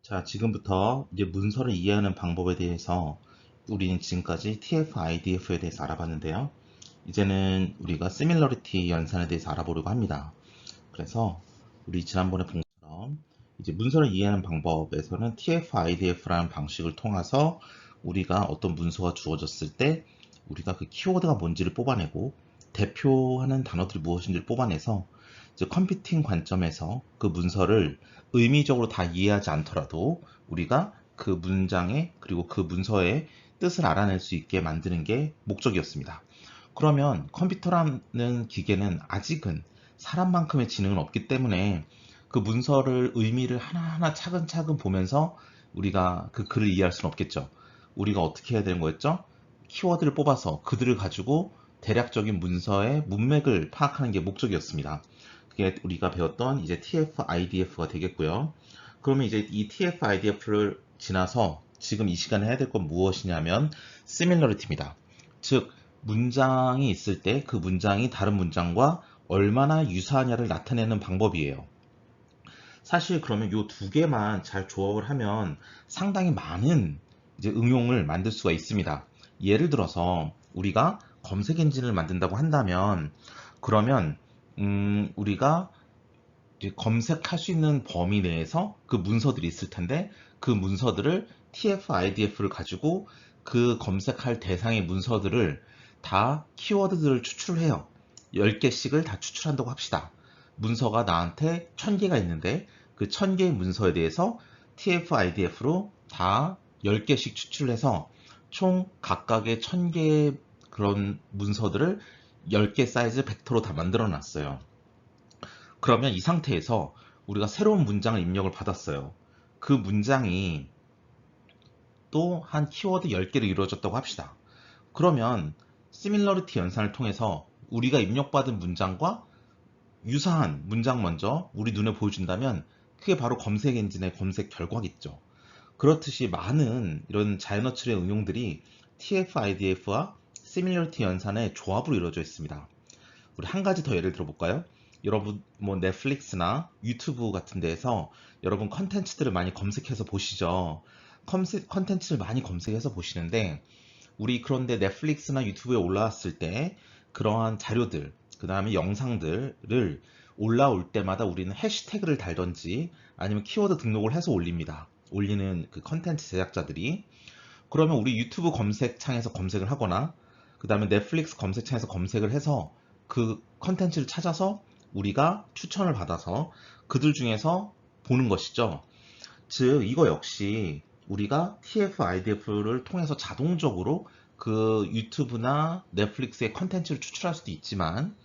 자, 지금부터 이제 문서를 이해하는 방법에 대해서 우리는 지금까지 TF-IDF에 대해서 알아봤는데요. 이제는 우리가 Similarity 연산에 대해서 알아보려고 합니다. 그래서 우리 지난번에 본 것처럼 이제 문서를 이해하는 방법에서는 TF-IDF라는 방식을 통해서 우리가 어떤 문서가 주어졌을 때 우리가 그 키워드가 뭔지를 뽑아내고 대표하는 단어들이 무엇인지를 뽑아내서 이제 컴퓨팅 관점에서 그 문서를 의미적으로 다 이해하지 않더라도 우리가 그 문장의 그리고 그 문서의 뜻을 알아낼 수 있게 만드는 게 목적이었습니다. 그러면 컴퓨터라는 기계는 아직은 사람만큼의 지능은 없기 때문에 그 문서를 의미를 하나하나 차근차근 보면서 우리가 그 글을 이해할 수는 없겠죠. 우리가 어떻게 해야 되는 거였죠? 키워드를 뽑아서 그들을 가지고 대략적인 문서의 문맥을 파악하는 게 목적이었습니다. 그게 우리가 배웠던 이제 TF-IDF가 되겠고요. 그러면 이제 이 TF-IDF를 지나서 지금 이 시간에 해야 될 건 무엇이냐면 Similarity입니다. 즉 문장이 있을 때 그 문장이 다른 문장과 얼마나 유사하냐를 나타내는 방법이에요. 사실 그러면 이 두 개만 잘 조합을 하면 상당히 많은 이제 응용을 만들 수가 있습니다. 예를 들어서 우리가 검색 엔진을 만든다고 한다면 그러면 우리가 이제 검색할 수 있는 범위 내에서 그 문서들이 있을 텐데 그 문서들을 TF-IDF를 가지고 그 검색할 대상의 문서들을 다 키워드들을 추출해요. 10개씩을 다 추출한다고 합시다. 문서가 나한테 1000개가 있는데 그 1000개의 문서에 대해서 TF-IDF로 다 10개씩 추출해서 총 각각의 1000개의 그런 문서들을 10개 사이즈 벡터로 다 만들어 놨어요. 그러면 이 상태에서 우리가 새로운 문장을 입력을 받았어요. 그 문장이 또 한 키워드 10개로 이루어졌다고 합시다. 그러면 시밀러리티 연산을 통해서 우리가 입력받은 문장과 유사한 문장 먼저 우리 눈에 보여준다면 그게 바로 검색 엔진의 검색 결과겠죠. 그렇듯이 많은 이런 자연어출의 응용들이 TF-IDF와 시밀러리티 연산의 조합으로 이루어져 있습니다. 우리 한 가지 더 예를 들어볼까요? 여러분 뭐 넷플릭스나 유튜브 같은 데에서 여러분 컨텐츠들을 많이 검색해서 보시죠. 컨텐츠를 많이 검색해서 보시는데 우리 그런데 넷플릭스나 유튜브에 올라왔을 때 그러한 자료들, 그 다음에 영상들을 올라올 때마다 우리는 해시태그를 달던지 아니면 키워드 등록을 해서 올립니다. 올리는 그 컨텐츠 제작자들이. 그러면 우리 유튜브 검색창에서 검색을 하거나 그 다음에 넷플릭스 검색창에서 검색을 해서 그 컨텐츠를 찾아서 우리가 추천을 받아서 그들 중에서 보는 것이죠. 즉 이거 역시 우리가 TF-IDF를 통해서 자동적으로 그 유튜브나 넷플릭스의 컨텐츠를 추출할 수도 있지만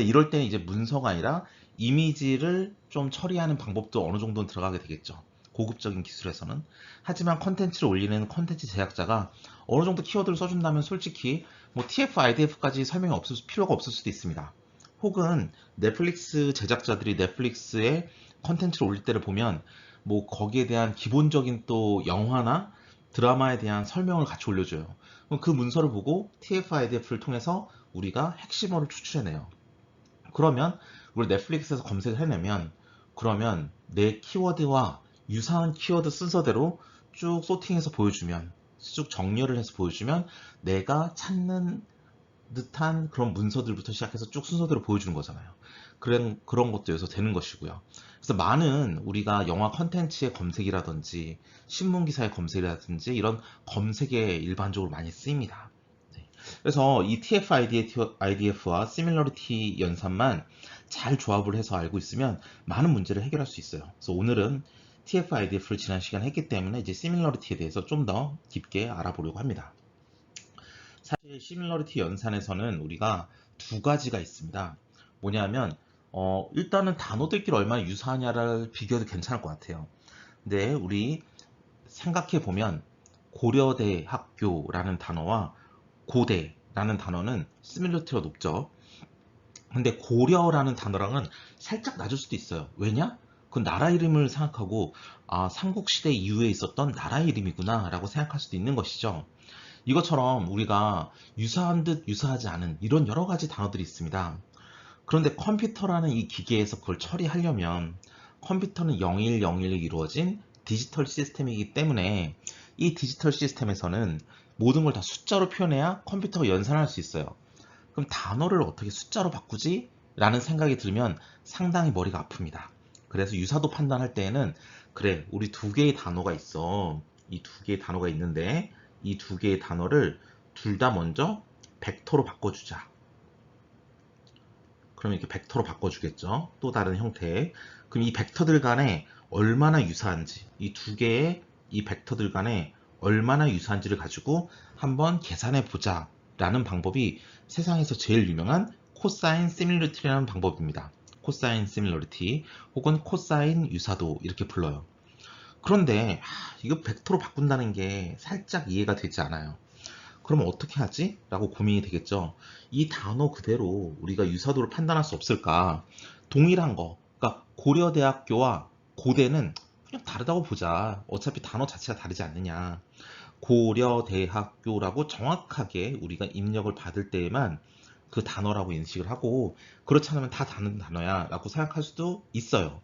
이럴 때는 이제 문서가 아니라 이미지를 좀 처리하는 방법도 어느 정도는 들어가게 되겠죠. 고급적인 기술에서는. 하지만 컨텐츠를 올리는 컨텐츠 제작자가 어느 정도 키워드를 써준다면 솔직히 뭐 TF-IDF까지 설명이 없을 필요가 없을 수도 있습니다. 혹은 넷플릭스 제작자들이 넷플릭스에 컨텐츠를 올릴 때를 보면 뭐 거기에 대한 기본적인 또 영화나 드라마에 대한 설명을 같이 올려줘요. 그럼 그 문서를 보고 TF-IDF를 통해서 우리가 핵심어를 추출해내요. 그러면 우리 넷플릭스에서 검색을 해내면 그러면 내 키워드와 유사한 키워드 순서대로 쭉 소팅해서 보여주면 쭉 정렬을 해서 보여주면 내가 찾는 듯한 그런 문서들부터 시작해서 쭉 순서대로 보여주는 거잖아요. 그런 것도 여기서 되는 것이고요. 그래서 많은 우리가 영화 컨텐츠의 검색이라든지 신문 기사의 검색이라든지 이런 검색에 일반적으로 많이 쓰입니다. 네. 그래서 이 TF-IDF와 Similarity 연산만 잘 조합을 해서 알고 있으면 많은 문제를 해결할 수 있어요. 그래서 오늘은 TF-IDF를 지난 시간에 했기 때문에 이제 Similarity에 대해서 좀 더 깊게 알아보려고 합니다. 사실 시밀러리티 연산에서는 우리가 두 가지가 있습니다. 뭐냐면 일단은 단어들끼리 얼마나 유사하냐를 비교해도 괜찮을 것 같아요. 근데 우리 생각해 보면 고려대 학교라는 단어와 고대라는 단어는 시밀러리티가 높죠. 근데 고려라는 단어랑은 살짝 낮을 수도 있어요. 왜냐? 그건 나라 이름을 생각하고 삼국시대 이후에 있었던 나라 이름이구나 라고 생각할 수도 있는 것이죠. 이것처럼 우리가 유사한 듯 유사하지 않은 이런 여러 가지 단어들이 있습니다. 그런데 컴퓨터라는 이 기계에서 그걸 처리하려면 컴퓨터는 0101로 이루어진 디지털 시스템이기 때문에 이 디지털 시스템에서는 모든 걸 다 숫자로 표현해야 컴퓨터가 연산할 수 있어요. 그럼 단어를 어떻게 숫자로 바꾸지? 라는 생각이 들면 상당히 머리가 아픕니다. 그래서 유사도 판단할 때에는 그래, 우리 두 개의 단어가 있어. 이 두 개의 단어가 있는데 이 두 개의 단어를 둘 다 먼저 벡터로 바꿔주자. 그럼 이렇게 벡터로 바꿔주겠죠. 또 다른 형태. 그럼 이 벡터들 간에 얼마나 유사한지, 이 두 개의 이 벡터들 간에 얼마나 유사한지를 가지고 한번 계산해 보자 라는 방법이 세상에서 제일 유명한 코사인 시밀러리티라는 방법입니다. 코사인 시밀러리티 혹은 코사인 유사도 이렇게 불러요. 그런데 이거 벡터로 바꾼다는 게 살짝 이해가 되지 않아요. 그럼 어떻게 하지? 라고 고민이 되겠죠. 이 단어 그대로 우리가 유사도를 판단할 수 없을까? 동일한 거, 그러니까 고려대학교와 고대는 그냥 다르다고 보자. 어차피 단어 자체가 다르지 않느냐. 고려대학교라고 정확하게 우리가 입력을 받을 때에만 그 단어라고 인식을 하고, 그렇지 않으면 다 다른 단어야 라고 생각할 수도 있어요.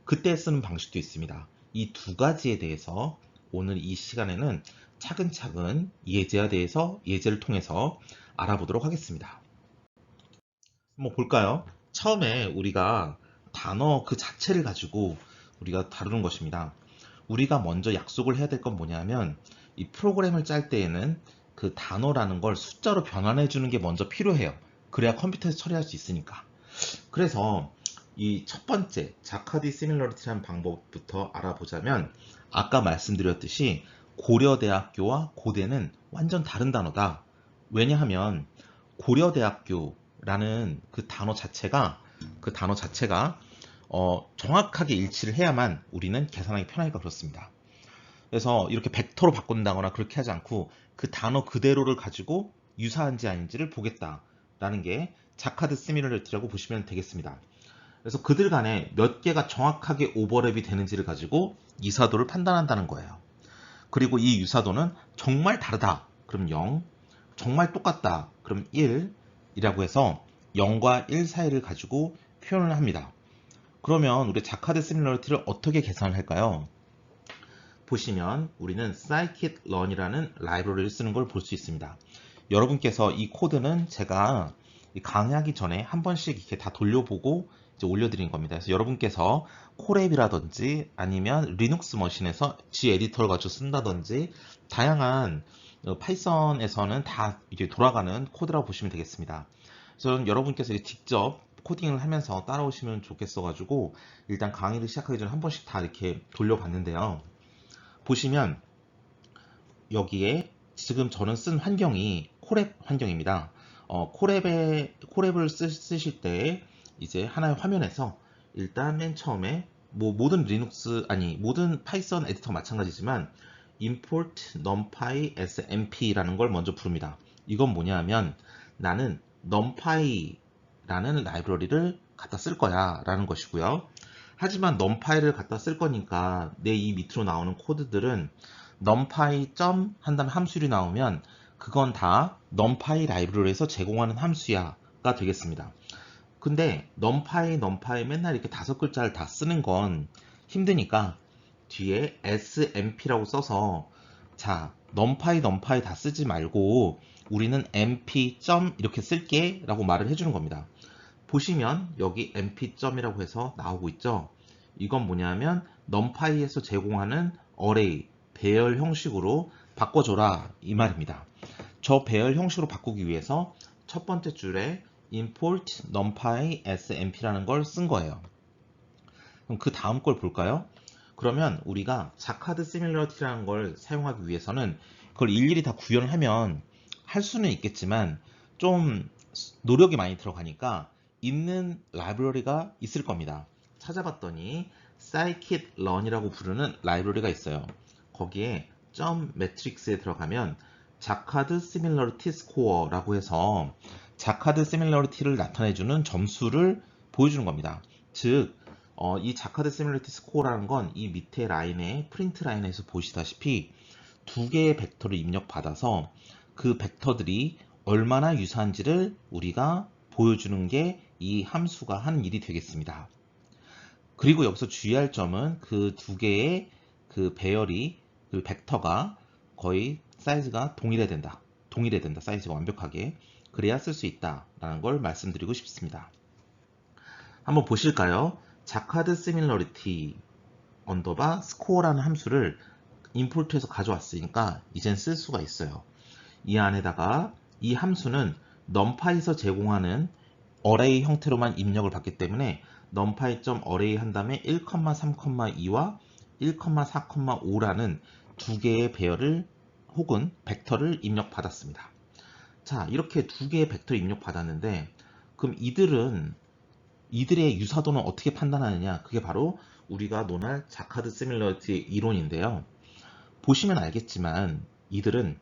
그때 쓰는 방식도 있습니다. 이 두 가지에 대해서 오늘 이 시간에는 차근차근 예제를 통해서 알아보도록 하겠습니다. 한번 볼까요? 처음에 우리가 단어 그 자체를 가지고 우리가 다루는 것입니다. 우리가 먼저 약속을 해야 될 건 뭐냐면 이 프로그램을 짤 때에는 그 단어라는 걸 숫자로 변환해 주는 게 먼저 필요해요. 그래야 컴퓨터에서 처리할 수 있으니까. 그래서 이 첫 번째 자카디 시밀러리티라는 방법부터 알아보자면, 아까 말씀드렸듯이 고려대학교와 고대는 완전 다른 단어다. 왜냐하면 고려대학교라는 그 단어 자체가 정확하게 일치를 해야만 우리는 계산하기 편하니까 그렇습니다. 그래서 이렇게 벡터로 바꾼다거나 그렇게 하지 않고 그 단어 그대로를 가지고 유사한지 아닌지를 보겠다라는 게 자카드 시밀러리티라고 보시면 되겠습니다. 그래서 그들 간에 몇 개가 정확하게 오버랩이 되는지를 가지고 유사도를 판단한다는 거예요. 그리고 이 유사도는 정말 다르다. 그럼 0, 정말 똑같다. 그럼 1 이라고 해서 0과 1 사이를 가지고 표현을 합니다. 그러면 우리 자카드 시밀러리티를 어떻게 계산을 할까요? 보시면 우리는 scikit-learn이라는 라이브러리를 쓰는 걸 볼 수 있습니다. 여러분께서 이 코드는 제가 강의하기 전에 한 번씩 이렇게 다 돌려보고 이제 올려드린 겁니다. 그래서 여러분께서 코랩이라든지 아니면 리눅스 머신에서 G 에디터를 가지고 쓴다든지 다양한 파이썬에서는 다 이게 돌아가는 코드라고 보시면 되겠습니다. 그래서 여러분께서 직접 코딩을 하면서 따라오시면 좋겠어 가지고 일단 강의를 시작하기 전에 한 번씩 다 이렇게 돌려봤는데요. 보시면 여기에 지금 저는 쓴 환경이 코랩 환경입니다. 코랩을 쓰실 때 이제 하나의 화면에서 일단 맨 처음에 모든 파이썬 에디터 마찬가지지만 import numpy as mp라는 걸 먼저 부릅니다. 이건 뭐냐면 나는 numpy라는 라이브러리를 갖다 쓸 거야 라는 것이고요. 하지만 numpy를 갖다 쓸 거니까 내 이 밑으로 나오는 코드들은 numpy 점 한 다음에 함수율이 나오면 그건 다 numpy 라이브러리에서 제공하는 함수야가 되겠습니다. 근데 numpy 맨날 이렇게 5글자를 다 쓰는 건 힘드니까 뒤에 smp라고 써서 자 numpy 다 쓰지 말고 우리는 mp 점 이렇게 쓸게 라고 말을 해주는 겁니다. 보시면 여기 mp.이라고 해서 나오고 있죠. 이건 뭐냐면 numpy에서 제공하는 array, 배열 형식으로 바꿔줘라 이 말입니다. 저 배열 형식으로 바꾸기 위해서 첫 번째 줄에 import numpy as mp라는 걸 쓴 거예요. 그럼 그 다음 걸 볼까요? 그러면 우리가 자카드 시밀러리티라는 걸 사용하기 위해서는 그걸 일일이 다 구현을 하면 할 수는 있겠지만 좀 노력이 많이 들어가니까 있는 라이브러리가 있을 겁니다. 찾아봤더니 scikit-learn이라고 부르는 라이브러리가 있어요. 거기에 .matrix에 들어가면 자카드 시밀러리티 스코어라고 해서 자카드 시밀러리티를 나타내주는 점수를 보여주는 겁니다. 즉, 이 자카드 시밀러리티 스코어라는 건 이 밑에 라인에 프린트 라인에서 보시다시피 두 개의 벡터를 입력받아서 그 벡터들이 얼마나 유사한지를 우리가 보여주는 게 이 함수가 하는 일이 되겠습니다. 그리고 여기서 주의할 점은 그 두 개의 그 배열이 그 벡터가 거의 사이즈가 동일해야 된다. 사이즈가 완벽하게. 그래야 쓸 수 있다라는 걸 말씀드리고 싶습니다. 한번 보실까요? 자카드 시밀러리티 언더바 스코어라는 함수를 임포트해서 가져왔으니까 이젠 쓸 수가 있어요. 이 안에다가 이 함수는 numpy에서 제공하는 어레이 형태로만 입력을 받기 때문에 numpy.array 한 다음에 1,3,2와 1,4,5라는 두 개의 배열을 혹은 벡터를 입력받았습니다. 자, 이렇게 두 개의 벡터를 입력받았는데 그럼 이들의 유사도는 어떻게 판단하느냐? 그게 바로 우리가 논할 자카드 시밀러리티 이론인데요. 보시면 알겠지만 이들은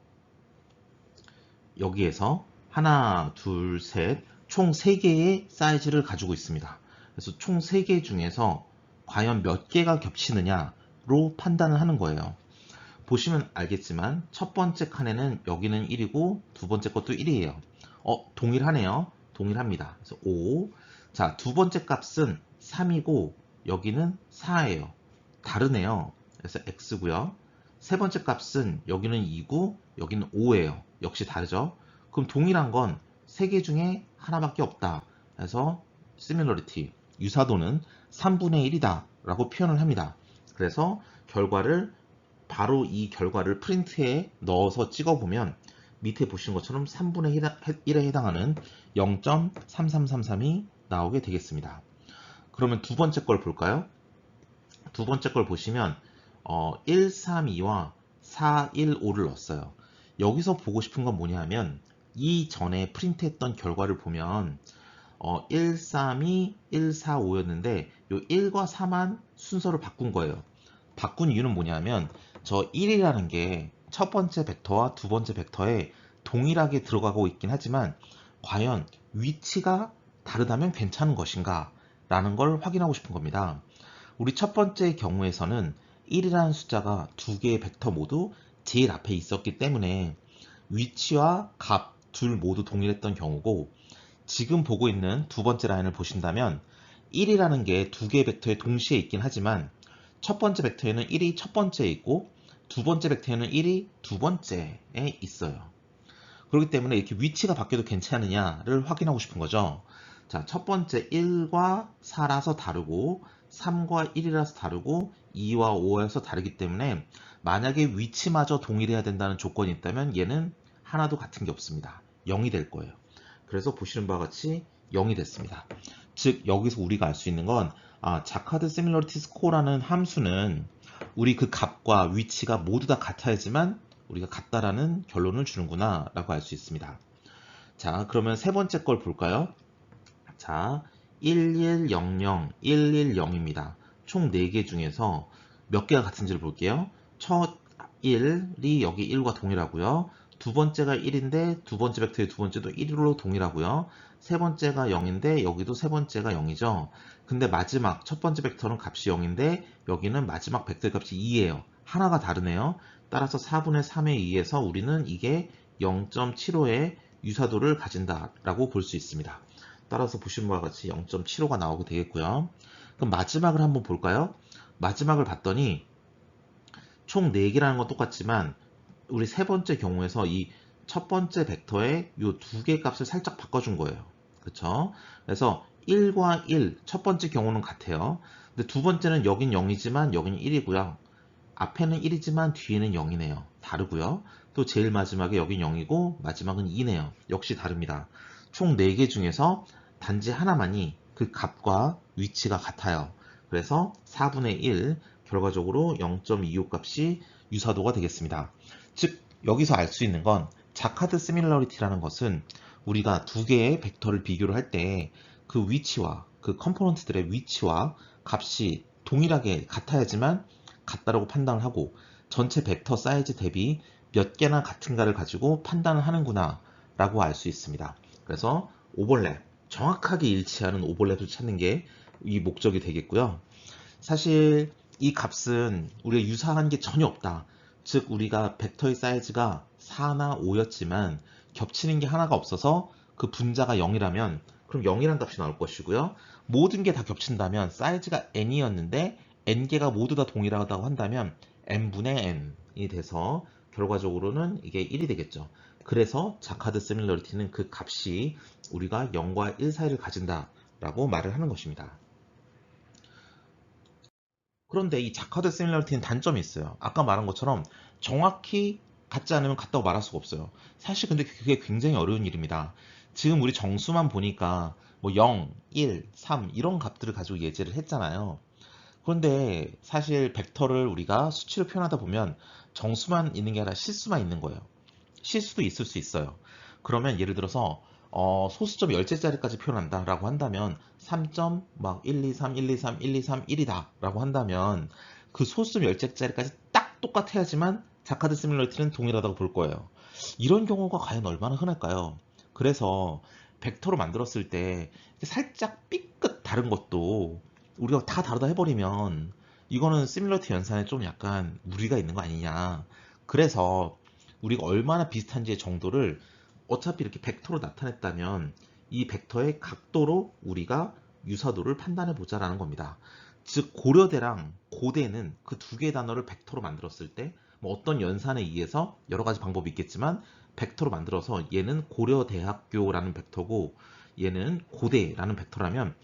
여기에서 하나, 둘, 셋, 총 3개의 사이즈를 가지고 있습니다. 그래서 총 3개 중에서 과연 몇 개가 겹치느냐로 판단을 하는 거예요. 보시면 알겠지만 첫 번째 칸에는 여기는 1이고 두 번째 것도 1이에요. 동일하네요. 동일합니다. 그래서 5. 자, 두 번째 값은 3이고 여기는 4예요. 다르네요. 그래서 x고요. 세 번째 값은 여기는 2고 여기는 5예요. 역시 다르죠. 그럼 동일한 건 3개 중에 하나밖에 없다. 그래서 similarity, 유사도는 3분의 1이다 라고 표현을 합니다. 그래서 바로 이 결과를 프린트에 넣어서 찍어보면 밑에 보시는 것처럼 3분의 1에 해당하는 0.3333이 나오게 되겠습니다. 그러면 두 번째 걸 볼까요? 두 번째 걸 보시면 132와 415를 넣었어요. 여기서 보고 싶은 건 뭐냐 하면 이 전에 프린트했던 결과를 보면 132, 145였는데 요 1과 4만 순서를 바꾼 거예요. 바꾼 이유는 뭐냐면 저 1이라는 게 첫 번째 벡터와 두 번째 벡터에 동일하게 들어가고 있긴 하지만 과연 위치가 다르다면 괜찮은 것인가 라는 걸 확인하고 싶은 겁니다. 우리 첫 번째 경우에서는 1이라는 숫자가 두 개의 벡터 모두 제일 앞에 있었기 때문에 위치와 값 둘 모두 동일했던 경우고, 지금 보고 있는 두 번째 라인을 보신다면 1이라는 게 두 개의 벡터에 동시에 있긴 하지만 첫 번째 벡터에는 1이 첫 번째에 있고 두 번째 벡터에는 1이 두 번째에 있어요. 그렇기 때문에 이렇게 위치가 바뀌어도 괜찮느냐를 확인하고 싶은 거죠. 자, 첫 번째 1과 4라서 다르고 3과 1이라서 다르고 2와 5에서 다르기 때문에 만약에 위치마저 동일해야 된다는 조건이 있다면 얘는 하나도 같은 게 없습니다. 0이 될 거예요. 그래서 보시는 바와 같이 0이 됐습니다. 즉 여기서 우리가 알 수 있는 건 자카드 시밀러리티 스코어라는 함수는 우리 그 값과 위치가 모두 다 같아야지만 우리가 같다라는 결론을 주는구나 라고 알 수 있습니다. 자, 그러면 세 번째 걸 볼까요? 자, 1100, 110입니다. 총 4개 중에서 몇 개가 같은지를 볼게요. 첫 1이 여기 1과 동일하고요. 두 번째가 1인데 두 번째 벡터의 두 번째도 1로 동일하고요. 세 번째가 0인데 여기도 세 번째가 0이죠. 근데 마지막 첫 번째 벡터는 값이 0인데 여기는 마지막 벡터의 값이 2예요. 하나가 다르네요. 따라서 4분의 3의 2에서 우리는 이게 0.75의 유사도를 가진다라고 볼 수 있습니다. 따라서 보시는 바와 같이 0.75가 나오게 되겠고요. 그럼 마지막을 한번 볼까요? 마지막을 봤더니 총 4개라는 건 똑같지만 우리 세 번째 경우에서 이 첫 번째 벡터의 이 두 개 값을 살짝 바꿔준 거예요. 그렇죠? 그래서 1과 1, 첫 번째 경우는 같아요. 근데 두 번째는 여긴 0이지만 여기는 1이고요. 앞에는 1이지만 뒤에는 0이네요. 다르고요. 또 제일 마지막에 여긴 0이고 마지막은 2네요. 역시 다릅니다. 총 4개 중에서 단지 하나만이 그 값과 위치가 같아요. 그래서 4분의 1, 결과적으로 0.25 값이 유사도가 되겠습니다. 즉 여기서 알 수 있는 건 자카드 시밀러리티라는 것은 우리가 두 개의 벡터를 비교를 할 때 그 위치와 그 컴포넌트들의 위치와 값이 동일하게 같아야지만 같다라고 판단을 하고 전체 벡터 사이즈 대비 몇 개나 같은가를 가지고 판단을 하는구나 라고 알 수 있습니다. 그래서 오버랩, 정확하게 일치하는 오버랩을 찾는 게 이 목적이 되겠고요. 사실 이 값은 우리가 유사한 게 전혀 없다. 즉 우리가 벡터의 사이즈가 4나 5였지만 겹치는 게 하나가 없어서 그 분자가 0이라면 그럼 0이란 값이 나올 것이고요. 모든 게 다 겹친다면 사이즈가 n이었는데 n개가 모두 다 동일하다고 한다면 n분의 n이 돼서 결과적으로는 이게 1이 되겠죠. 그래서 자카드 시밀러리티는 그 값이 우리가 0과 1 사이를 가진다라고 말을 하는 것입니다. 그런데 이 자카드 시밀러리티는 단점이 있어요. 아까 말한 것처럼 정확히 같지 않으면 같다고 말할 수가 없어요. 사실 근데 그게 굉장히 어려운 일입니다. 지금 우리 정수만 보니까 뭐 0, 1, 3 이런 값들을 가지고 예제를 했잖아요. 그런데 사실 벡터를 우리가 수치로 표현하다 보면 정수만 있는 게 아니라 실수만 있는 거예요. 실수도 있을 수 있어요. 그러면 예를 들어서 소수점 열째짜리까지 표현한다 라고 한다면 3점 막 1, 2, 3, 1, 2, 3, 1, 2, 3, 1이다 라고 한다면 그 소수점 열째짜리까지 딱 똑같아야지만 자카드 시뮬러리티는 동일하다고 볼 거예요. 이런 경우가 과연 얼마나 흔할까요? 그래서 벡터로 만들었을 때 살짝 삐끗 다른 것도 우리가 다 다르다 해버리면 이거는 시뮬러리티 연산에 좀 약간 무리가 있는 거 아니냐. 그래서 우리가 얼마나 비슷한지의 정도를 어차피 이렇게 벡터로 나타냈다면 이 벡터의 각도로 우리가 유사도를 판단해 보자라는 겁니다. 즉 고려대랑 고대는 그 두 개의 단어를 벡터로 만들었을 때 뭐 어떤 연산에 의해서 여러 가지 방법이 있겠지만 벡터로 만들어서 얘는 고려대학교라는 벡터고 얘는 고대라는 벡터라면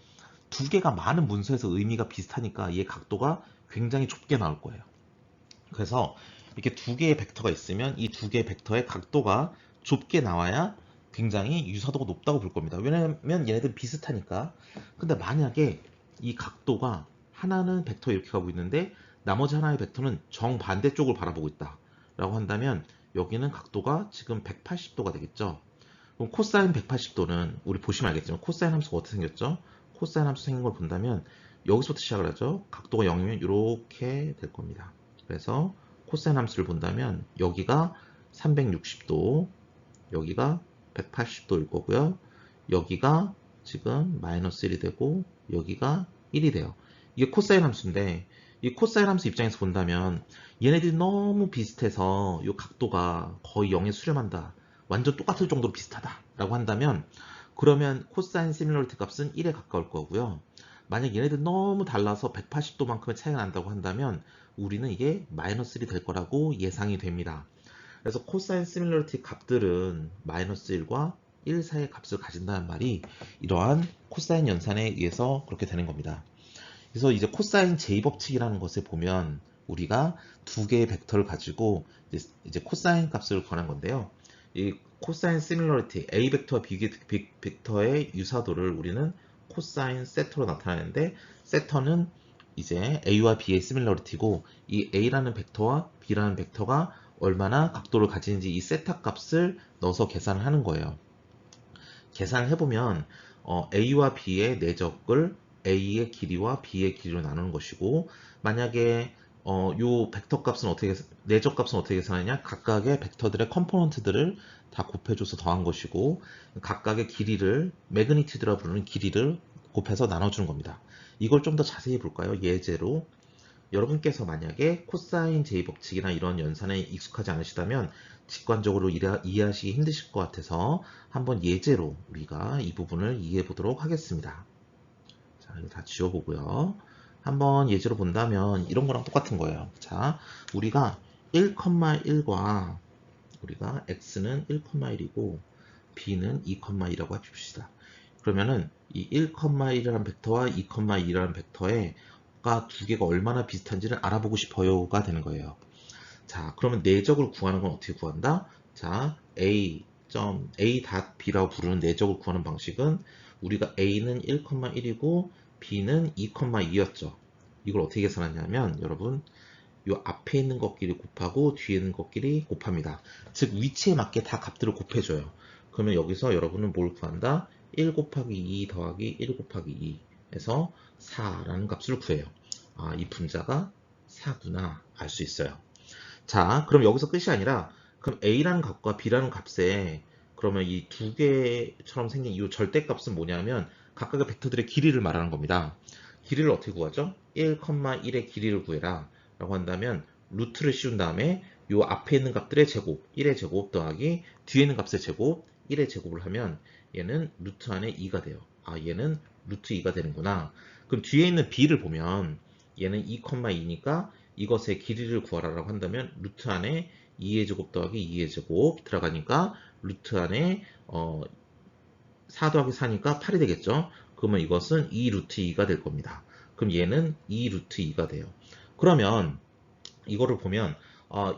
두 개가 많은 문서에서 의미가 비슷하니까 얘 각도가 굉장히 좁게 나올 거예요. 그래서 이렇게 두 개의 벡터가 있으면 이 두 개의 벡터의 각도가 좁게 나와야 굉장히 유사도가 높다고 볼 겁니다. 왜냐면 얘네들 비슷하니까. 근데 만약에 이 각도가 하나는 벡터 이렇게 가고 있는데 나머지 하나의 벡터는 정반대쪽을 바라보고 있다 라고 한다면 여기는 각도가 지금 180도가 되겠죠. 그럼 코사인 180도는 우리 보시면 알겠지만 코사인 함수가 어떻게 생겼죠? 코사인 함수 생긴 걸 본다면 여기서부터 시작을 하죠. 각도가 0이면 이렇게 될 겁니다. 그래서 코사인 함수를 본다면 여기가 360도, 여기가 180도일 거고요. 여기가 지금 마이너스 1이 되고 여기가 1이 돼요. 이게 코사인 함수인데 이 코사인 함수 입장에서 본다면 얘네들이 너무 비슷해서 이 각도가 거의 0에 수렴한다. 완전 똑같을 정도로 비슷하다 라고 한다면 그러면 코사인 시밀러리티 값은 1에 가까울 거고요. 만약 얘네들 너무 달라서 180도만큼의 차이가 난다고 한다면 우리는 이게 마이너스 1이 될 거라고 예상이 됩니다. 그래서 코사인 시밀러리티 값들은 마이너스 1과 1 사이의 값을 가진다는 말이 이러한 코사인 연산에 의해서 그렇게 되는 겁니다. 그래서 이제 코사인 제이법칙이라는 것을 보면 우리가 두 개의 벡터를 가지고 이제 코사인 값을 구하는 건데요. 이 코사인 시밀러리티 A 벡터와 B 벡터의 유사도를 우리는 코사인 세터로 나타내는데 세터는 이제 A와 B의 시밀러리티고 이 A라는 벡터와 B라는 벡터가 얼마나 각도를 가지는지 이 세타 값을 넣어서 계산을 하는 거예요. 계산을 해보면 A와 B의 내적을 A의 길이와 B의 길이로 나누는 것이고 만약에 요 벡터 값은 내적 값은 어떻게 계산하냐? 각각의 벡터들의 컴포넌트들을 다 곱해줘서 더한 것이고 각각의 길이를 매그니튜드라 부르는 길이를 곱해서 나눠주는 겁니다. 이걸 좀 더 자세히 볼까요? 예제로 여러분께서 만약에 코사인 제이법칙이나 이런 연산에 익숙하지 않으시다면 직관적으로 이해하시기 힘드실 것 같아서 한번 예제로 우리가 이 부분을 이해해 보도록 하겠습니다. 자, 이거 다 지워보고요. 한번 예제로 본다면 이런 거랑 똑같은 거예요. 자, 우리가 1,1과 우리가 x는 1,1이고 b는 2,2라고 해봅시다. 그러면은 이 1,1이라는 벡터와 2,2라는 벡터의 두 개가 얼마나 비슷한지를 알아보고 싶어요가 되는 거예요. 자, 그러면 내적을 구하는 건 어떻게 구한다? 자, A.B라고 부르는 내적을 구하는 방식은 우리가 A는 1,1이고 B는 2,2였죠. 이걸 어떻게 계산하냐면 여러분 이 앞에 있는 것끼리 곱하고 뒤에 있는 것끼리 곱합니다. 즉 위치에 맞게 다 값들을 곱해줘요. 그러면 여기서 여러분은 뭘 구한다? 1 곱하기 2 더하기 1 곱하기 2 해서 4라는 값을 구해요. 아, 이 분자가 4구나 알 수 있어요. 자, 그럼 여기서 끝이 아니라 그럼 A라는 값과 B라는 값에 그러면 이 두 개처럼 생긴 이 절대값은 뭐냐면 각각의 벡터들의 길이를 말하는 겁니다. 길이를 어떻게 구하죠? 1,1의 길이를 구해라 라고 한다면 루트를 씌운 다음에 요 앞에 있는 값들의 제곱 1의 제곱 더하기 뒤에 있는 값의 제곱 1의 제곱을 하면 얘는 루트 안에 2가 돼요. 아, 얘는 루트 2가 되는구나. 그럼 뒤에 있는 B를 보면 얘는 2,2니까 이것의 길이를 구하라라고 한다면 루트 안에 2의 제곱 더하기 2의 제곱 들어가니까 루트 안에 4 더하기 4니까 8이 되겠죠. 그러면 이것은 2 루트 2가 될 겁니다. 그럼 얘는 2 루트 2가 돼요. 그러면 이거를 보면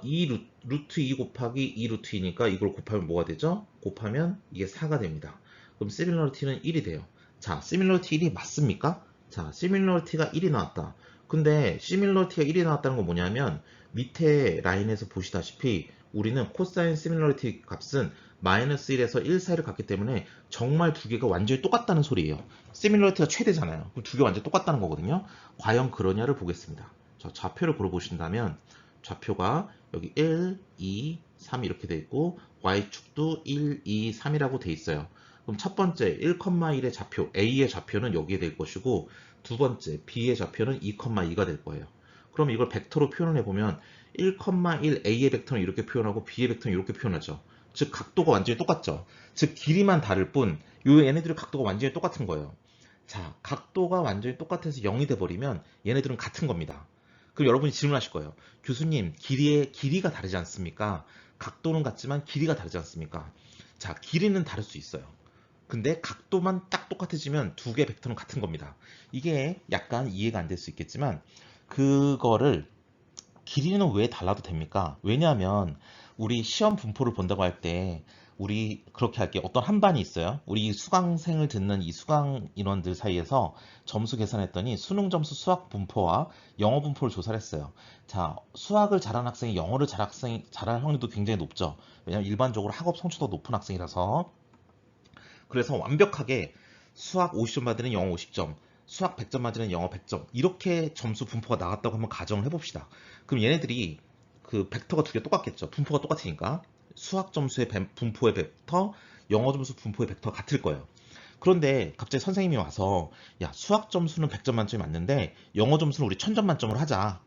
2 루트 2 곱하기 2 루트 2니까 이걸 곱하면 뭐가 되죠? 곱하면 이게 4가 됩니다. 그럼 시밀러리티는 1이 돼요. 자, 시밀러리티 1이 맞습니까? 자, 시밀러리티가 1이 나왔다. 근데 시밀러리티가 1이 나왔다는 건 뭐냐면 밑에 라인에서 보시다시피 우리는 코사인 시밀러리티 값은 마이너스 1에서 1 사이를 갖기 때문에 정말 두 개가 완전히 똑같다는 소리예요. 시밀러리티가 최대잖아요. 그럼 두 개 완전히 똑같다는 거거든요. 과연 그러냐를 보겠습니다. 자, 좌표를 고려보신다면 좌표가 여기 1, 2, 3 이렇게 돼 있고 y축도 1, 2, 3이라고 돼 있어요. 그럼 첫 번째 1,1의 좌표 A의 좌표는 여기에 될 것이고 두 번째 B의 좌표는 2,2가 될 거예요. 그럼 이걸 벡터로 표현해 보면 1,1 A의 벡터는 이렇게 표현하고 B의 벡터는 이렇게 표현하죠. 즉 각도가 완전히 똑같죠. 즉 길이만 다를 뿐 얘네들의 각도가 완전히 똑같은 거예요. 자, 각도가 완전히 똑같아서 0이 돼 버리면 얘네들은 같은 겁니다. 그럼 여러분이 질문하실 거예요. 교수님, 길이가 다르지 않습니까? 각도는 같지만 길이가 다르지 않습니까? 자, 길이는 다를 수 있어요. 근데 각도만 딱 똑같아지면 두 개 벡터는 같은 겁니다. 이게 약간 이해가 안 될 수 있겠지만 그거를 길이는 왜 달라도 됩니까? 왜냐하면 우리 시험 분포를 본다고 할 때 우리 그렇게 할게요. 어떤 한 반이 있어요. 우리 수강생을 듣는 이 수강 인원들 사이에서 점수 계산했더니 수능 점수 수학 분포와 영어 분포를 조사를 했어요. 자, 수학을 잘하는 학생이 영어를 잘할 확률도 굉장히 높죠. 왜냐하면 일반적으로 학업 성취도가 높은 학생이라서. 그래서 완벽하게 수학 50점 받으는 영어 50점, 수학 100점 맞으는 영어 100점 이렇게 점수 분포가 나왔다고 한번 가정을 해봅시다. 그럼 얘네들이 그 벡터가 두 개 똑같겠죠. 분포가 똑같으니까 수학 점수의 분포의 벡터, 영어 점수 분포의 벡터가 같을 거예요. 그런데 갑자기 선생님이 와서 야, 수학 점수는 100점 만점이 맞는데 영어 점수는 우리 1000점 만점으로 하자.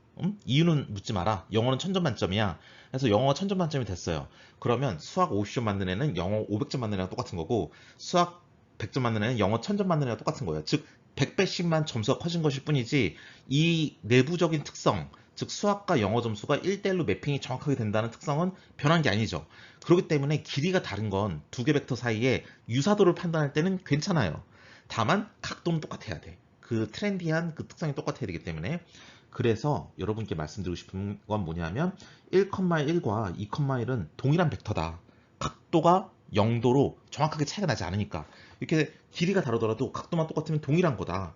이유는 묻지 마라. 영어는 1000점 만점이야. 그래서 영어가 1000점 만점이 됐어요. 그러면 수학 50점 맞는 애는 영어 500점 맞는 애랑 똑같은 거고 수학 100점 맞는 애는 영어 1000점 맞는 애랑 똑같은 거예요. 즉 100배씩만 점수가 커진 것일 뿐이지 이 내부적인 특성, 즉 수학과 영어 점수가 1대1로 매핑이 정확하게 된다는 특성은 변한 게 아니죠. 그렇기 때문에 길이가 다른 건 두 개 벡터 사이에 유사도를 판단할 때는 괜찮아요. 다만 각도는 똑같아야 돼. 그 트렌디한 그 특성이 똑같아야 되기 때문에. 그래서 여러분께 말씀드리고 싶은 건 뭐냐면 1,1과 2,1은 동일한 벡터다. 각도가 0도로 정확하게 차이가 나지 않으니까. 이렇게 길이가 다르더라도 각도만 똑같으면 동일한 거다.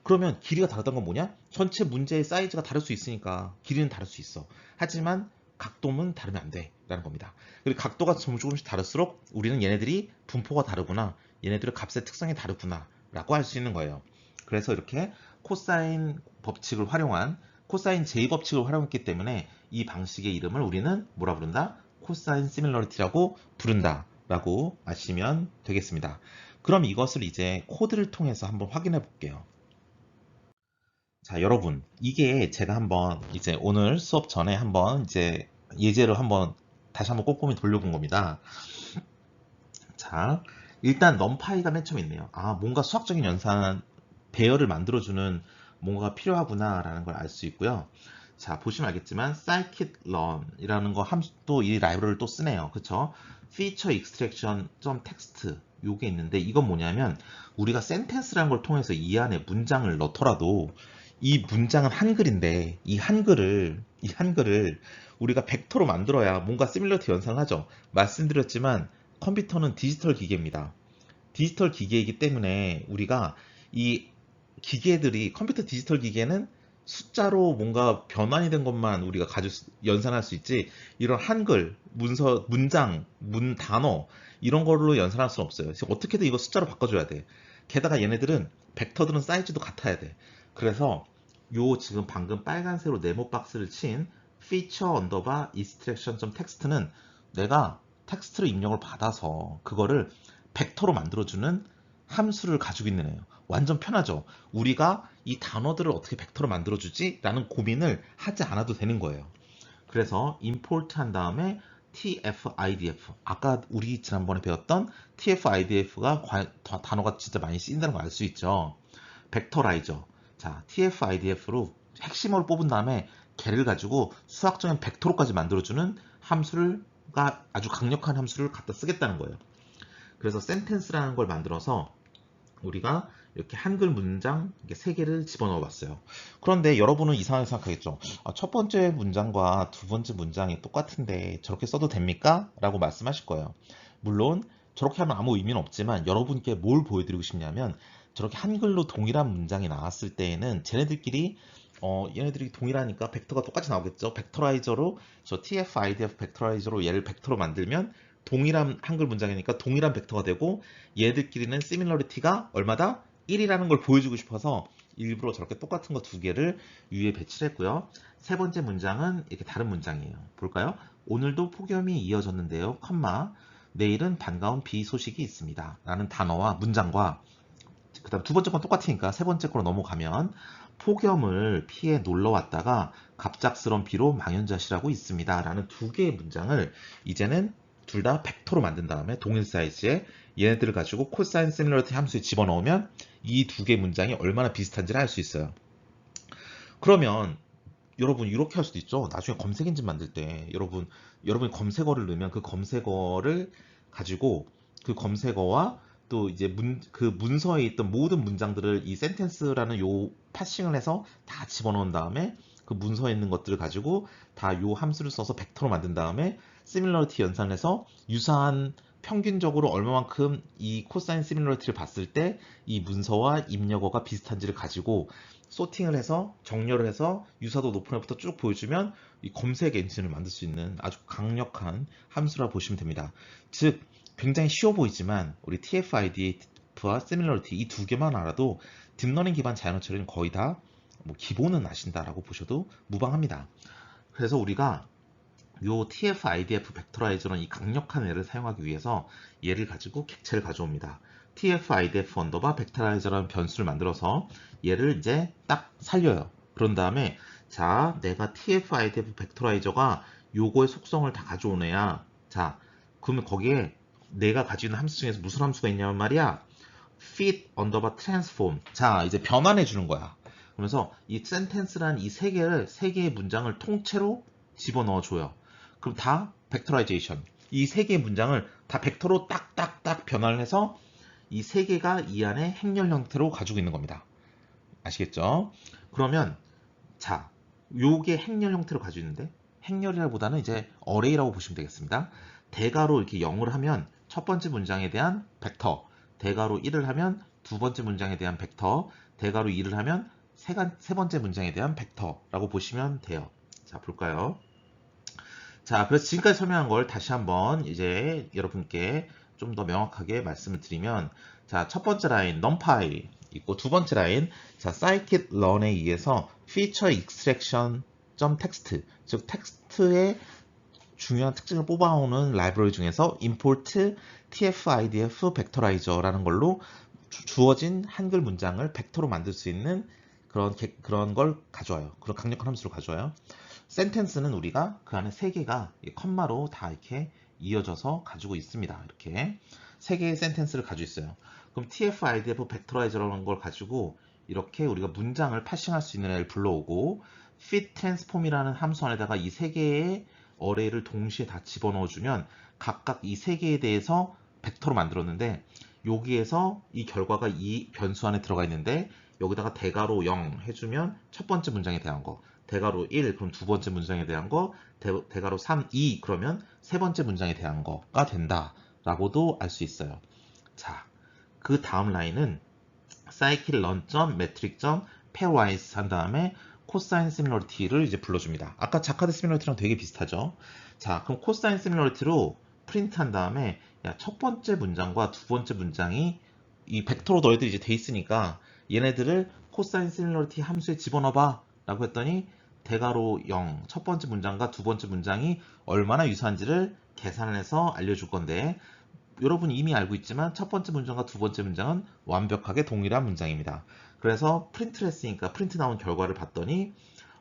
그러면 길이가 다르다는 건 뭐냐? 전체 문제의 사이즈가 다를 수 있으니까 길이는 다를 수 있어. 하지만 각도는 다르면 안 돼 라는 겁니다. 그리고 각도가 조금씩 다를수록 우리는 얘네들이 분포가 다르구나, 얘네들의 값의 특성이 다르구나 라고 할 수 있는 거예요. 그래서 이렇게 코사인 법칙을 활용한 코사인 제곱법칙을 활용했기 때문에 이 방식의 이름을 우리는 뭐라 부른다? 코사인 시밀러리티라고 부른다 라고 아시면 되겠습니다. 그럼 이것을 이제 코드를 통해서 한번 확인해 볼게요. 자, 여러분, 이게 제가 한번 이제 오늘 수업 전에 한번 이제 예제를 한번 다시 한번 꼼꼼히 돌려본 겁니다. 자, 일단 넘파이가 맨 처음에 있네요. 아, 뭔가 수학적인 연산 배열을 만들어주는 뭔가가 필요하구나 라는 걸 알 수 있고요. 자, 보시면 알겠지만 scikit-learn이라는 거 함수도 이 라이브러리를 또 쓰네요. 그쵸? feature extraction.txt 요게 있는데 이건 뭐냐면 우리가 센텐스라는 걸 통해서 이 안에 문장을 넣더라도 이 문장은 한글인데 이 한글을 우리가 벡터로 만들어야 뭔가 시뮬러티 연상을 하죠. 말씀드렸지만 컴퓨터는 디지털 기계입니다. 디지털 기계이기 때문에 우리가 이 기계들이 컴퓨터 디지털 기계는 숫자로 뭔가 변환이 된 것만 우리가 연산할 수 있지 이런 한글, 문장, 단어 이런 걸로 연산할 수는 없어요. 어떻게든 이거 숫자로 바꿔줘야 돼. 게다가 얘네들은 벡터들은 사이즈도 같아야 돼. 그래서 요 지금 방금 빨간색으로 네모 박스를 친 feature underbar extraction.txt는 내가 텍스트를 입력을 받아서 그거를 벡터로 만들어주는 함수를 가지고 있는 애예요. 완전 편하죠. 우리가 이 단어들을 어떻게 벡터로 만들어주지? 라는 고민을 하지 않아도 되는 거예요. 그래서 import 한 다음에 tfidf, 아까 우리 지난번에 배웠던 tfidf가 단어가 진짜 많이 쓰인다는 걸 알 수 있죠. 벡터라이저. 자, tfidf로 핵심어를 뽑은 다음에 걔를 가지고 수학적인 벡터로까지 만들어주는 함수가 아주 강력한 함수를 갖다 쓰겠다는 거예요. 그래서 센텐스라는 걸 만들어서 우리가 이렇게 한글 문장 3개를 집어넣어 봤어요. 그런데 여러분은 이상하게 생각하겠죠. 첫 번째 문장과 두 번째 문장이 똑같은데 저렇게 써도 됩니까? 라고 말씀하실 거예요. 물론 저렇게 하면 아무 의미는 없지만 여러분께 뭘 보여드리고 싶냐면 저렇게 한글로 동일한 문장이 나왔을 때에는 쟤네들끼리 얘네들이 동일하니까 벡터가 똑같이 나오겠죠. 벡터라이저로 저 TF-IDF 벡터라이저로 얘를 벡터로 만들면 동일한 한글 문장이니까 동일한 벡터가 되고 얘들끼리는 시밀러리티가 얼마다? 1이라는 걸 보여주고 싶어서 일부러 저렇게 똑같은 거 2개를 위에 배치를 했고요. 세 번째 문장은 이렇게 다른 문장이에요. 볼까요? 오늘도 폭염이 이어졌는데요. 컴마 내일은 반가운 비 소식이 있습니다. 라는 단어와 문장과 그 다음 두 번째 건 똑같으니까 세 번째 거로 넘어가면 폭염을 피해 놀러 왔다가 갑작스런 비로 망연자실하고 있습니다. 라는 2개의 문장을 이제는 둘 다 벡터로 만든 다음에 동일 사이즈에 얘네들을 가지고 코사인 시밀러리티 함수에 집어넣으면 이 2개 문장이 얼마나 비슷한지를 알 수 있어요. 그러면 여러분 이렇게 할 수도 있죠. 나중에 검색 엔진 만들 때 여러분이 검색어를 넣으면 그 검색어를 가지고 그 검색어와 또 이제 그 문서에 있던 모든 문장들을 이 센텐스라는 요 파싱을 해서 다 집어넣은 다음에 그 문서에 있는 것들을 가지고 다 요 함수를 써서 벡터로 만든 다음에 시밀러리티 연산을 해서 유사한 평균적으로 얼마만큼 이 코사인 시밀러리티를 봤을 때 이 문서와 입력어가 비슷한지를 가지고 소팅을 해서 정렬을 해서 유사도 높은 애부터 쭉 보여주면 이 검색 엔진을 만들 수 있는 아주 강력한 함수라 보시면 됩니다. 즉 굉장히 쉬워 보이지만 우리 TF-IDF와 Similarity 이 2개만 알아도 딥러닝 기반 자연어 처리는 거의 다 뭐 기본은 아신다라고 보셔도 무방합니다. 그래서 우리가 요 TF-IDF 벡터라이저는 이 강력한 애를 사용하기 위해서 얘를 가지고 객체를 가져옵니다. TF-IDF 언더바 벡터라이저라는 변수를 만들어서 얘를 이제 딱 살려요. 그런 다음에 자, 내가 TF-IDF 벡터라이저가 요거의 속성을 다 가져온 애야. 자, 그러면 거기에 내가 가지고 있는 함수 중에서 무슨 함수가 있냐면 말이야. fit 언더바 transform. 자, 이제 변환해 주는 거야. 그러면서 이 sentence란 이 세 개의 문장을 통째로 집어넣어 줘요. 그럼 다 벡터라이제이션. 이 세 개의 문장을 다 벡터로 딱딱딱 변환을 해서 이 세 개가 이 안에 행렬 형태로 가지고 있는 겁니다. 아시겠죠? 그러면 자, 요게 행렬 형태로 가지고 있는데 행렬이라기보다는 이제 어레이라고 보시면 되겠습니다. 대괄호 이렇게 0을 하면 첫 번째 문장에 대한 벡터, 대괄호 1을 하면 두 번째 문장에 대한 벡터, 대괄호 2를 하면 세 번째 문장에 대한 벡터라고 보시면 돼요. 자, 볼까요? 자, 그래서 지금까지 설명한 걸 다시 한번 이제 여러분께 좀 더 명확하게 말씀을 드리면, 자, 첫 번째 라인 numpy 있고 두 번째 라인 자, scikit-learn에 의해서 feature extraction text, 즉 텍스트의 중요한 특징을 뽑아오는 라이브러리 중에서 import tf-idf vectorizer라는 걸로 주어진 한글 문장을 벡터로 만들 수 있는 그런 걸 가져와요. 그런 강력한 함수를 가져와요. 센텐스는 우리가 그 안에 3개가 컴마로 다 이렇게 이어져서 가지고 있습니다. 이렇게 3개의 센텐스를 가지고 있어요. 그럼 TF-IDF 벡터라이저라는 걸 가지고 이렇게 우리가 문장을 파싱할 수 있는 애를 불러오고 fit transform이라는 함수 안에다가 이 3개의 어레이를 동시에 다 집어넣어주면 각각 이 3개에 대해서 벡터로 만들었는데 여기에서 이 결과가 이 변수 안에 들어가 있는데 여기다가 대괄호 0 해주면 첫 번째 문장에 대한 거, 대괄호 1 그럼 두 번째 문장에 대한 거, 대괄호 3, 2 그러면 세 번째 문장에 대한 거가 된다라고도 알 수 있어요. 자, 그 다음 라인은 scikit-learn.metric.pairwise 한 다음에 코사인 시밀러리티를 이제 불러줍니다. 아까 자카드 시밀러리티랑 되게 비슷하죠. 자, 그럼 코사인 시밀러리티로 프린트 한 다음에 야, 첫 번째 문장과 두 번째 문장이 이 벡터로 너희들이 이제 돼 있으니까 얘네들을 코사인 시밀러리티 함수에 집어넣어봐 라고 했더니 대괄호 0 첫 번째 문장과 두 번째 문장이 얼마나 유사한지를 계산을 해서 알려줄 건데 여러분이 이미 알고 있지만 첫 번째 문장과 두 번째 문장은 완벽하게 동일한 문장입니다. 그래서 프린트를 했으니까 프린트 나온 결과를 봤더니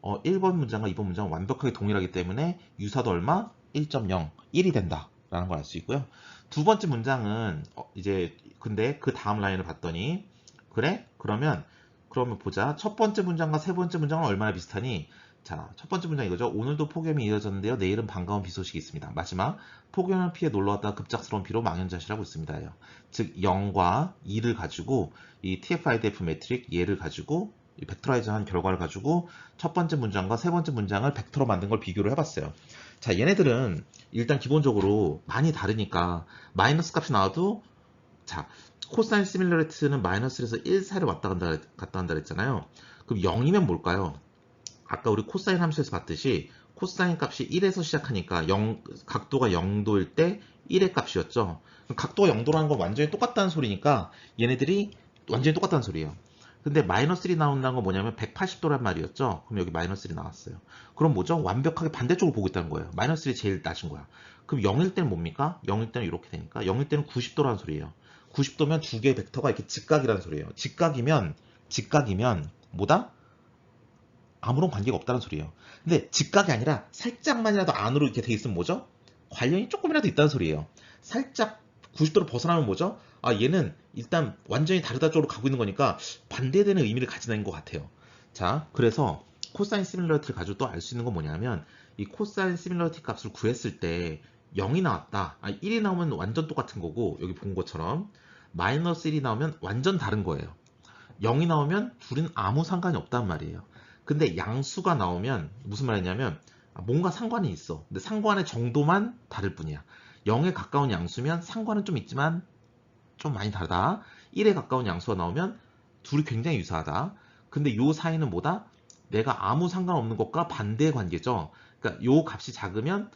1번 문장과 2번 문장은 완벽하게 동일하기 때문에 유사도 얼마? 1.0, 1이 된다 라는 걸 알 수 있고요. 두 번째 문장은 이제 근데 그 다음 라인을 봤더니 그래? 그러면 보자. 첫 번째 문장과 세 번째 문장은 얼마나 비슷하니? 자, 첫 번째 문장 이거죠. 오늘도 폭염이 이어졌는데요. 내일은 반가운 비 소식이 있습니다. 마지막, 폭염을 피해 놀러왔다가 급작스러운 비로 망연자실하고 있습니다. 즉 0과 2를 가지고 이 TF-IDF 매트릭 얘를 가지고 이 벡터라이즈한 결과를 가지고 첫 번째 문장과 세 번째 문장을 벡터로 만든 걸 비교를 해봤어요. 자, 얘네들은 일단 기본적으로 많이 다르니까 마이너스 값이 나와도, 자, 코사인 시밀러리티는 마이너스 1에서 1 사이를 왔다 갔다 한다 그랬잖아요. 그럼 0이면 뭘까요? 아까 우리 코사인 함수에서 봤듯이 코사인 값이 1에서 시작하니까 각도가 0도일 때 1의 값이었죠. 각도가 0도라는 건 완전히 똑같다는 소리니까 얘네들이 완전히 똑같다는 소리예요. 근데 마이너스 1이 나온다는 건 뭐냐면 180도란 말이었죠. 그럼 여기 마이너스 1이 나왔어요. 그럼 뭐죠? 완벽하게 반대쪽으로 보고 있다는 거예요. 마이너스 1이 제일 낮은 거야. 그럼 0일 때는 뭡니까? 0일 때는 이렇게 되니까 0일 때는 90도라는 소리예요. 90도면 두 개의 벡터가 이렇게 직각이라는 소리예요. 직각이면 뭐다? 아무런 관계가 없다는 소리예요. 근데 직각이 아니라 살짝만이라도 안으로 이렇게 돼 있으면 뭐죠? 관련이 조금이라도 있다는 소리예요. 살짝 90도로 벗어나면 뭐죠? 아, 얘는 일단 완전히 다르다 쪽으로 가고 있는 거니까 반대되는 의미를 가지는 것 같아요. 자, 그래서 코사인 시밀러리티를 가지고 또 알 수 있는 건 뭐냐면 이 코사인 시밀러리티 값을 구했을 때 0이 나왔다. 1이 나오면 완전 똑같은 거고 여기 본 것처럼 마이너스 1이 나오면 완전 다른 거예요. 0이 나오면 둘은 아무 상관이 없단 말이에요. 근데 양수가 나오면 무슨 말이냐면 뭔가 상관이 있어. 근데 상관의 정도만 다를 뿐이야. 0에 가까운 양수면 상관은 좀 있지만 좀 많이 다르다. 1에 가까운 양수가 나오면 둘이 굉장히 유사하다. 근데 요 사이는 뭐다? 내가 아무 상관없는 것과 반대의 관계죠. 그러니까 요 값이 작으면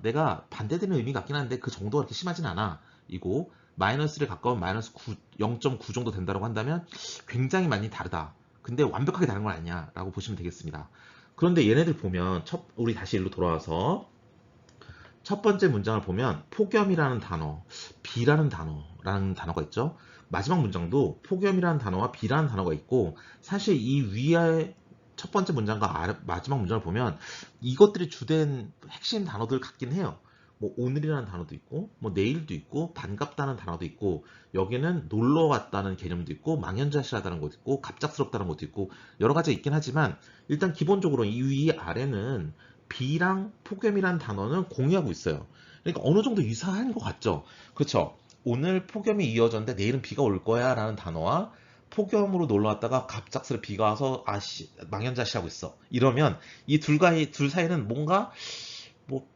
내가 반대되는 의미가 같긴 한데 그 정도가 그렇게 심하진 않아. 이고 마이너스에 가까운 마이너스 0.9 정도 된다고 한다면 굉장히 많이 다르다. 근데 완벽하게 다른 건 아니야 라고 보시면 되겠습니다. 그런데 얘네들 보면 우리 다시 일로 돌아와서 첫 번째 문장을 보면 폭염이라는 단어, 비라는 단어라는 단어가 있죠. 마지막 문장도 폭염이라는 단어와 비라는 단어가 있고 사실 이 위에 첫 번째 문장과 마지막 문장을 보면 이것들이 주된 핵심 단어들 같긴 해요. 뭐 오늘이라는 단어도 있고 뭐 내일도 있고 반갑다는 단어도 있고 여기는 놀러 왔다는 개념도 있고 망연자실하다는 것도 있고 갑작스럽다는 것도 있고 여러 가지가 있긴 하지만 일단 기본적으로 이 위 아래는 비랑 폭염이란 단어는 공유하고 있어요. 그러니까 어느 정도 유사한 것 같죠? 그렇죠? 오늘 폭염이 이어졌는데 내일은 비가 올 거야 라는 단어와 폭염으로 놀러 왔다가 갑작스레 비가 와서 망연자실하고 있어. 이러면 이 둘 사이는 뭔가 뭐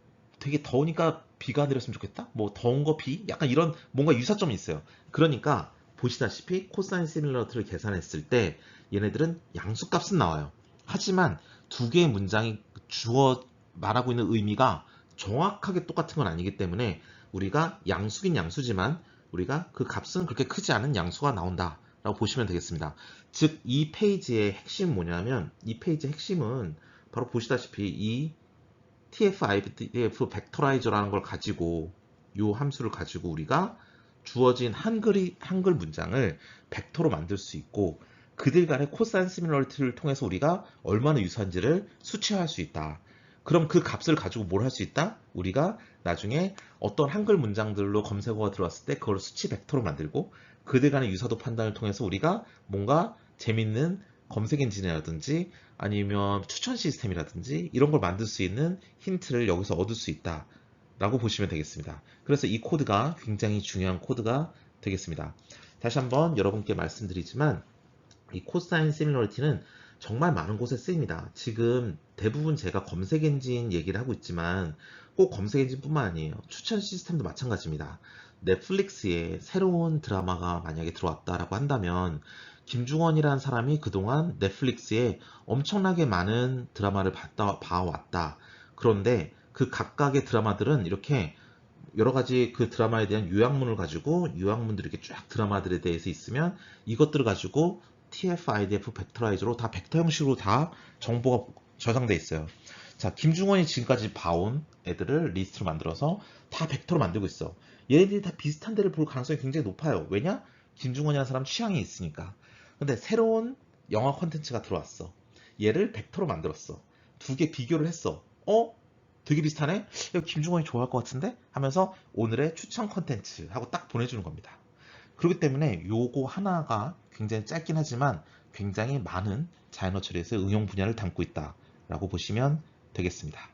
되게 더우니까 비가 내렸으면 좋겠다? 뭐 더운 거 비? 약간 이런 뭔가 유사점이 있어요. 그러니까 보시다시피 코사인 시밀러리티를 계산했을 때 얘네들은 양수값은 나와요. 하지만 두 개의 문장이 말하고 있는 의미가 정확하게 똑같은 건 아니기 때문에 우리가 양수긴 양수지만 우리가 그 값은 그렇게 크지 않은 양수가 나온다 라고 보시면 되겠습니다. 즉 이 페이지의 핵심은 뭐냐면 이 페이지의 핵심은 바로 보시다시피 이 TF-IDF 벡터라이저라는 걸 가지고 이 함수를 가지고 우리가 주어진 한글 문장을 벡터로 만들 수 있고 그들 간의 코사인 시밀러리티를 통해서 우리가 얼마나 유사한지를 수치화할 수 있다. 그럼 그 값을 가지고 뭘 할 수 있다? 우리가 나중에 어떤 한글 문장들로 검색어가 들어왔을 때 그걸 수치 벡터로 만들고 그들 간의 유사도 판단을 통해서 우리가 뭔가 재밌는 검색 엔진이라든지 아니면 추천 시스템이라든지 이런 걸 만들 수 있는 힌트를 여기서 얻을 수 있다 라고 보시면 되겠습니다. 그래서 이 코드가 굉장히 중요한 코드가 되겠습니다. 다시 한번 여러분께 말씀드리지만 이 코사인 시밀러리티는 정말 많은 곳에 쓰입니다. 지금 대부분 제가 검색 엔진 얘기를 하고 있지만 꼭 검색 엔진 뿐만 아니에요. 추천 시스템도 마찬가지입니다. 넷플릭스에 새로운 드라마가 만약에 들어왔다라고 한다면 김중원이라는 사람이 그동안 넷플릭스에 엄청나게 많은 드라마를 봐왔다. 그런데 그 각각의 드라마들은 이렇게 여러 가지 그 드라마에 대한 요약문을 가지고 요약문들이 이렇게 쫙 드라마들에 대해서 있으면 이것들을 가지고 TF-IDF 벡터라이저로 다 벡터 형식으로 다 정보가 저장돼 있어요. 자, 김중원이 지금까지 봐온 애들을 리스트로 만들어서 다 벡터로 만들고 있어. 얘네들이 다 비슷한 데를 볼 가능성이 굉장히 높아요. 왜냐? 김중원이라는 사람 취향이 있으니까. 근데 새로운 영화 콘텐츠가 들어왔어. 얘를 벡터로 만들었어. 두 개 비교를 했어. 되게 비슷하네? 김중원이 좋아할 것 같은데? 하면서 오늘의 추천 콘텐츠 하고 딱 보내주는 겁니다. 그렇기 때문에 요거 하나가 굉장히 짧긴 하지만 굉장히 많은 자연어 처리에서 응용 분야를 담고 있다 라고 보시면 되겠습니다.